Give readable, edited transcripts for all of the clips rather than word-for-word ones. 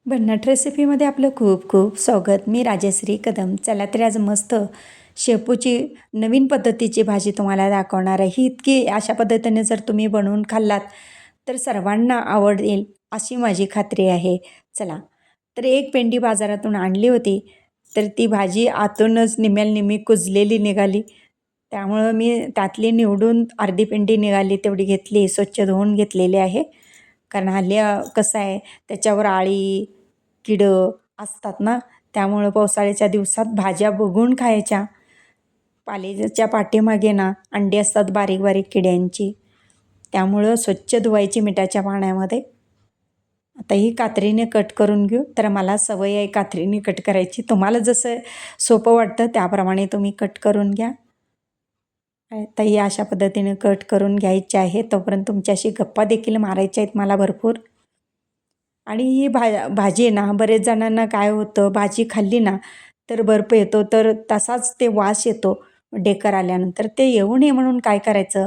भन्नाट रेसिपीमध्ये आपलं खूप खूप स्वागत. मी राजश्री कदम. चला तर आज मस्त शेपूची नवीन पद्धतीची भाजी तुम्हाला दाखवणार आहे. ही इतकी अशा पद्धतीने जर तुम्ही बनवून खाल्लात तर सर्वांना आवडेल अशी माझी खात्री आहे. चला तर एक पेंडी बाजारातून आणली होती, तर ती भाजी आतूनच निम्म्याला निम्मी कुजलेली निघाली. त्यामुळं मी त्यातली निवडून अर्धी पेंडी निघाली तेवढी घेतली, स्वच्छ धुवून घेतलेली आहे. कारण हल्ली कसं आहे त्याच्यावर आळी, किडं असतात ना, त्यामुळं पावसाळ्याच्या दिवसात भाज्या बघून खायच्या. पालेच्या पाठीमागे ना अंडी असतात बारीक बारीक किड्यांची, त्यामुळं स्वच्छ धुवायची मिठाच्या पाण्यामध्ये. आता ही कात्रीने कट करून घेऊ. तर मला सवय आहे कात्रीने कट करायची. तुम्हाला जसं सोपं वाटतं त्याप्रमाणे तुम्ही कट करून घ्या. आता ही अशा पद्धतीने कट करून घ्यायची आहे. तोपर्यंत तुमच्याशी गप्पा देखील मारायच्या आहेत मला भरपूर. आणि ही भाजी आहे ना, बरेच जणांना काय होतं, भाजी खाल्ली ना तर बर्फ येतो, तर तसाच ते वास येतो डेकर आल्यानंतर. ते येऊ नये म्हणून काय करायचं,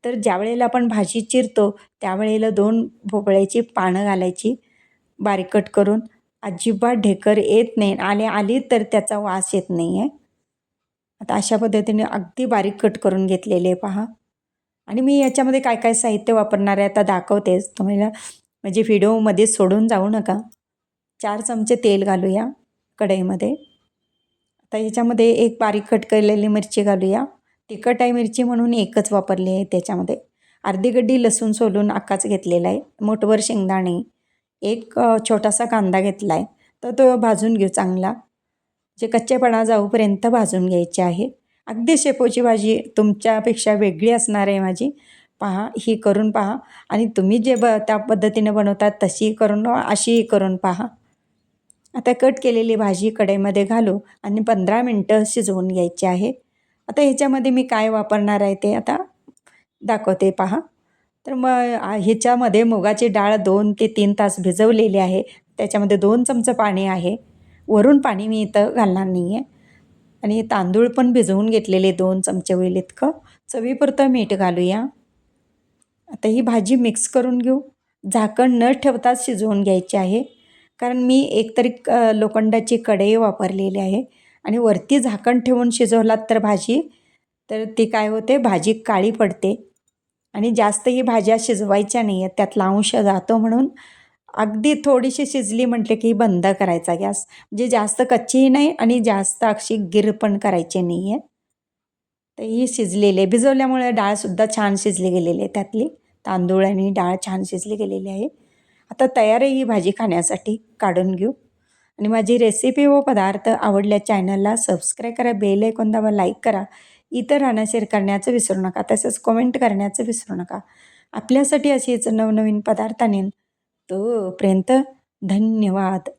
तर ज्यावेळेला आपण भाजी चिरतो त्यावेळेला 2 भोपळ्याची पानं घालायची बारीक कट करून. अजिबात ढेकर येत नाही आणि आली तर त्याचा वास येत नाही आहे. आता अशा पद्धतीने अगदी बारीक कट करून घेतलेले पहा. आणि मी याच्यामध्ये काय काय साहित्य वापरणार आहे आता दाखवतेच तुम्हाला, म्हणजे व्हिडिओमध्ये सोडून जाऊ नका. 4 चमचे तेल घालूया कढईमध्ये. आता याच्यामध्ये एक बारीक कट केलेली मिरची घालूया. तिखट आहे मिरची म्हणून एकच वापरली आहे त्याच्यामध्ये. अर्धी गड्डी लसूण सोलून अख्खाच घेतलेला आहे. मोठभर शेंगदाणे, एक छोटासा कांदा घेतला आहे. तर तो भाजून घेऊ चांगला. जे कच्चेपणा जाऊपर्यंत भाजून घ्यायचे आहे. अगदी शेपूची भाजी तुमच्यापेक्षा वेगळी असणार आहे माझी. पहा, ही करून पहा आणि तुम्ही जे त्या पद्धतीने बनवतात तशी करून अशीही करून पहा. आता कट केलेली भाजी कढईमध्ये घालू आणि 15 मिनटं शिजवून घ्यायची आहे. आता ह्याच्यामध्ये मी काय वापरणार आहे ते आता दाखवते पहा. तर मग ह्याच्यामध्ये मुगाची डाळ 2 ते 3 तास भिजवलेली आहे. त्याच्यामध्ये 2 चमचे पाणी आहे. वरून पाणी मी इथं घालणार नाही आहे. आणि तांदूळ पण भिजवून घेतलेले 2 चमचे होईल इतकं. चवीपुरतं मीठ घालूया. आता ही भाजी मिक्स करून घेऊ. झाकण न ठेवताच शिजवून घ्यायची आहे. कारण मी एकतरी लोखंडाची कढई वापरलेली आहे आणि वरती झाकण ठेवून शिजवलात तर भाजी, तर ती काय होते, भाजी काळी पडते. आणि जास्त ही भाज्या शिजवायच्या नाही आहेत, त्यातला अंश जातो म्हणून अगदी थोडीशी शिजली म्हटले की बंद करायचा गॅस. म्हणजे जास्त कच्चीही नाही आणि जास्त अशी गिर पण करायची नाही आहे. तर ही शिजलेली आहे. भिजवल्यामुळे डाळसुद्धा छान शिजली गेलेली आहे त्यातली. तांदूळ आणि डाळ छान शिजली गेलेली आहे. आता तयार आहे ही भाजी खाण्यासाठी. काढून घेऊ. आणि माझी रेसिपी व पदार्थ आवडल्या चॅनलला सबस्क्राईब करा, बेल आयकॉन दाबा, लाईक करा. इतरांना शेअर करण्याचं विसरू नका. तसंच कमेंट करण्याचं विसरू नका. आपल्यासाठी अशीच नवनवीन पदार्थ आणेन. तोपर्यंत धन्यवाद.